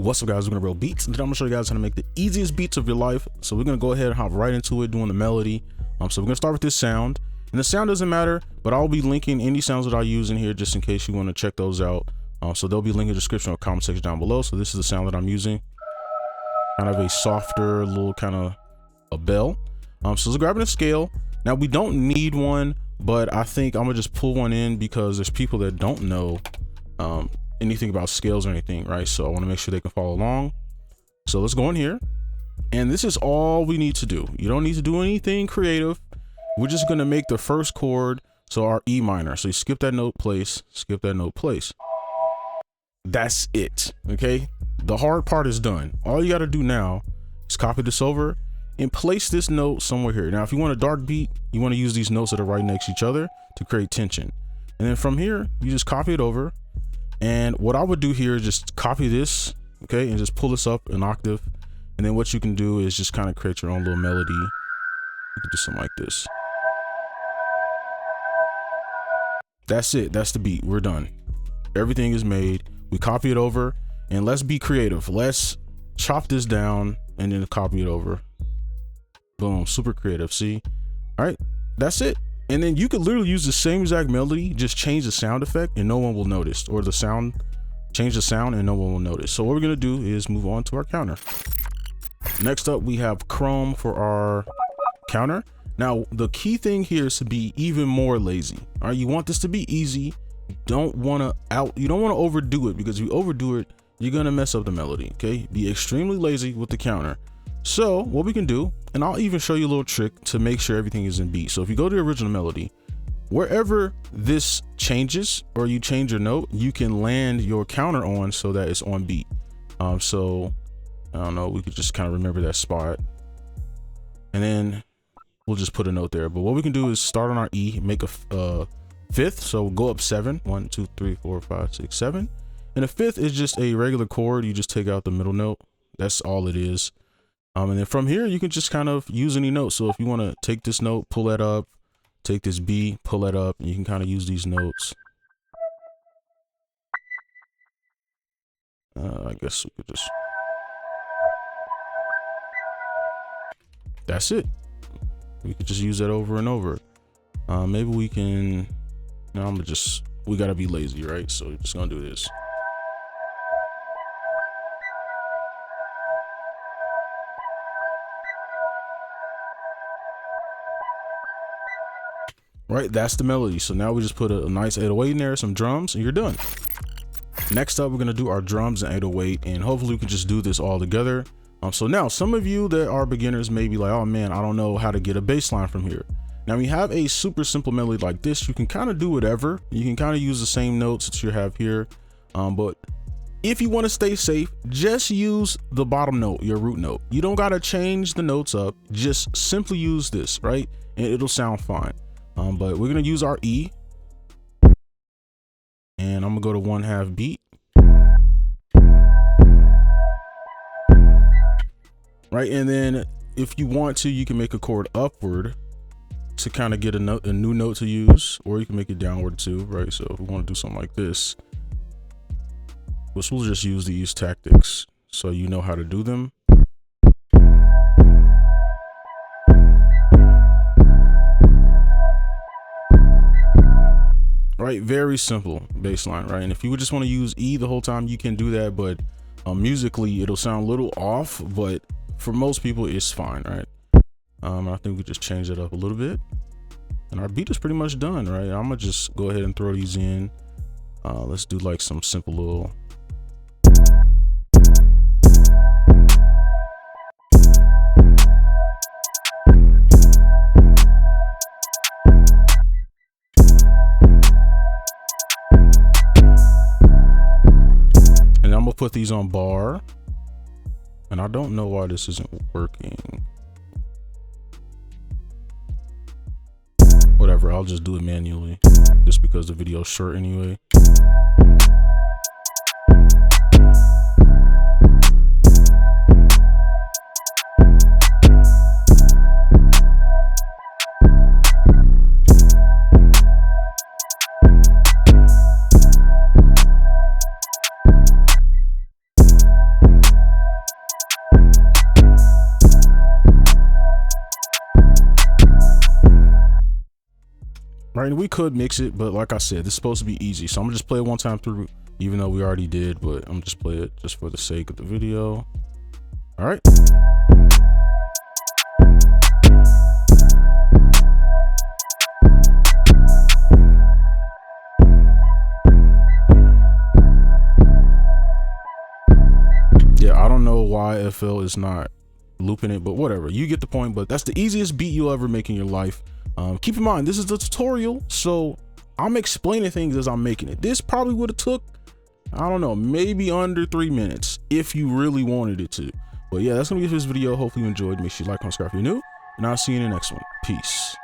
What's up, guys? We're gonna brobeatz, and today I'm gonna show you guys how to make the easiest beats of your life. So we're gonna go ahead and hop right into it, doing the melody. So we're gonna start with this sound, and the sound doesn't matter, but I'll be linking any sounds that I use in here just in case you want to check those out. So there'll be a link in the description or comment section down below. So this is the sound that I'm using, kind of a softer little kind of a bell. So let's grab a scale. Now we don't need one, but I think I'm gonna just pull one in because there's people that don't know anything about scales or anything, right? So I want to make sure they can follow along. So let's go in here, and this is all we need to do. You don't need to do anything creative. We're just gonna make the first chord, so our E minor. So you skip that note place, skip that note place. That's it. Okay, the hard part is done. All you got to do now is copy this over and place this note somewhere here. Now if you want a dark beat, you want to use these notes that are right next to each other to create tension, and then from here you just copy it over. And what I would do here is just copy this, okay, and just pull this up an octave. And then what you can do is just kind of create your own little melody. You can do something like this. That's it. That's the beat. We're done. Everything is made. We copy it over, and let's be creative. Let's chop this down and then copy it over. Boom. Super creative. See? All right. That's it. And then you could literally use the same exact melody, just change the sound effect and no one will notice, or the sound, change the sound and no one will notice. So what we're gonna do is move on to our counter. Next up, we have Chrome for our counter. Now, the key thing here is to be even more lazy. All right, you want this to be easy. You don't want to overdo it, because if you overdo it, you're gonna mess up the melody. Okay, be extremely lazy with the counter. So what we can do, and I'll even show you a little trick to make sure everything is in beat. So if you go to the original melody, wherever this changes or you change your note, you can land your counter on so that it's on beat. So I don't know, we could just kind of remember that spot, and then we'll just put a note there. But what we can do is start on our E, make a fifth. So we'll go up 7, 1, 2, 3, 4, 5, 6, 7. And a fifth is just a regular chord. You just take out the middle note. That's all it is. And then from here, you can just kind of use any note. So if you want to take this note, pull that up, take this B, pull that up, and you can kind of use these notes. I guess we could just, that's it. We could just use that over and over. Maybe we can, no, we gotta be lazy, right? So we're just gonna do this. Right, that's the melody. So now we just put a nice 808 in there, some drums, and you're done. Next up, we're gonna do our drums and 808, and hopefully we can just do this all together. So now some of you that are beginners may be like, oh man, I don't know how to get a bass line from here. Now we have a super simple melody like this. You can kind of do whatever. You can kind of use the same notes that you have here. But if you want to stay safe, just use the bottom note, your root note. You don't gotta change the notes up. Just simply use this, right? And it'll sound fine. But we're gonna use our E, and I'm gonna go to 1/2 beat. Right, and then if you want to, you can make a chord upward to kind of get a new note to use, or you can make it downward too, right? So if we want to do something like this, we'll just use these tactics so you know how to do them. Right, very simple bass line, right? And if you just want to use E the whole time, you can do that, but musically it'll sound a little off, but for most people it's fine, right? I think we just change it up a little bit, and our beat is pretty much done, right? I'm gonna just go ahead and throw these in. Let's do like some simple little, put these on bar, and I don't know why this isn't working. Whatever, I'll just do it manually just because the video's short anyway. right, we could mix it, but like I said, this is supposed to be easy, so I'm gonna just play it one time through, even though we already did, but I'm just play it just for the sake of the video. All right. Yeah, I don't know why FL is not looping it, but whatever, you get the point. But that's the easiest beat you'll ever make in your life. Keep in mind, this is the tutorial, so I'm explaining things as I'm making it. This probably would have took, I don't know, maybe under 3 minutes if you really wanted it to. But yeah, that's gonna be this video. Hopefully you enjoyed. Make sure you like, comment, subscribe if you're new, and I'll see you in the next one. Peace.